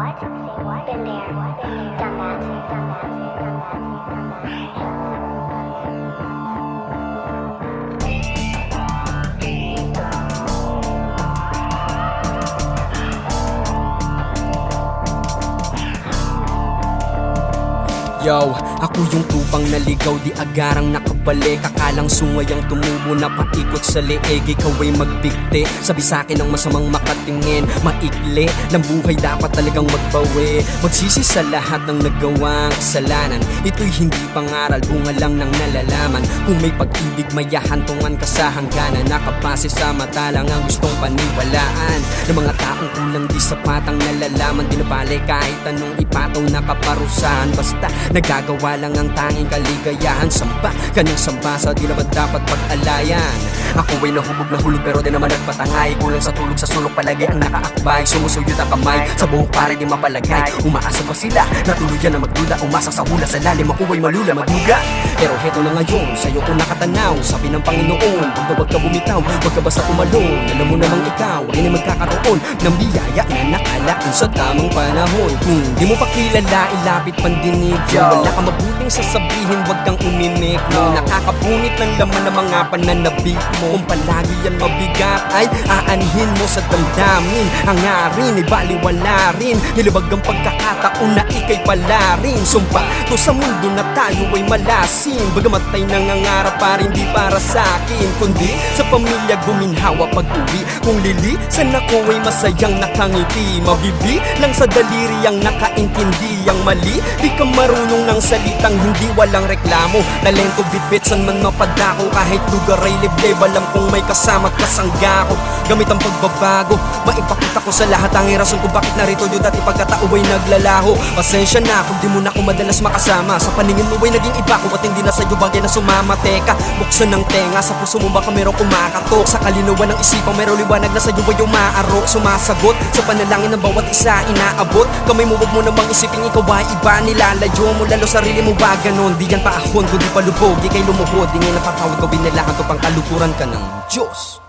Been there, done that, done that, done that, done that. Yo, ako yung tupang naligaw, di agarang nakabalik. Akalang sungayang tumubo na paikot sa leeg. Ikaw ay magbigti, sabi sa'kin ang masamang makatingin. Maikli, ng buhay dapat talagang magbawi. Magsisi sa lahat ng nagawang kasalanan. Ito'y hindi pangaral, bunga lang ng nalalaman. Kung may pag-ibig, may hahantungan ka sa hangganan. Nakabase sa mata lang ang gustong paniwalaan ng mga taong kulang di sapat ang nalalaman. Di na bale kahit anong ipataw na kaparusahan. Basta nagagawa lang ang tanging kaligayahan. Samba, kanyang samba sa di naman dapat pag-alayan. Ako ay nahubog na hulog pero di naman nagpatangay. Kulang sa tulog sa sulok palagi ang nakaakbay. Sumusuyod ang kamay sa buhok para di mapalagay. Umaasa pa sila na tuluyan na magduda. Umasa sa hula sa lalim ako ay malula maduga. Pero heto na ngayon, sa'yo ko nakatanaw. Sabi ng Panginoon, huwag ka bumitaw, huwag ka basta umalon. Alam mo namang ikaw ay na magkakaroon ng biyaya na nakalaan sa tamang panahon. Kung di mo pa kilala, ilapit pandinig. Wala ka mabuting sasabihin, wag kang umimik mo. Nakakapunit ng laman ng mga pananabik mo. Kung palagi yan mabigat ay aanhin mo sa damdamin. Hangarin, ibaliwala rin. Nilibag ang pagkakataon na ikay pala rin. Sumpa to sa mundo na tayo ay malasin. Bagamat ay nangangarap pa rin di para sa akin, kundi sa pamilya guminhawa pag-uwi. Kung lilisan ako ay masayang nakangiti. Mabibi lang sa daliri ang nakaintindi. Ang mali, di ka marunong ng salitang hindi walang reklamo. Talento bitbit san man mapadako. Kahit lugar ay liblib, alam kong may kasama't kasangga ko. Gamit ang pagbabago, maipakita ko sa lahat ang rason kung bakit narito yun dati pagkatao ay naglalaho. Pasensya na kung di mo na ako madalas makasama. Sa paningin mo ay naging iba ko at hindi na sa'yo bagay na sumama. Teka, buksan ng tenga, sa puso mo baka merong kumakatok. Sa kalinawan ng isipang merong liwanag na sa'yo ay umaaro. Sumasagot sa panalangin ng bawat isa inaabot. Kamay mo wag mo namang isipin ikaw ay iba. Nilalayo mo lalo sarili mo ba ganon? Di yan paahon kundi palubog, ikay lumuhod. Di ngayon napatawad ko binalahan to pang kalukuran ka ng Diyos.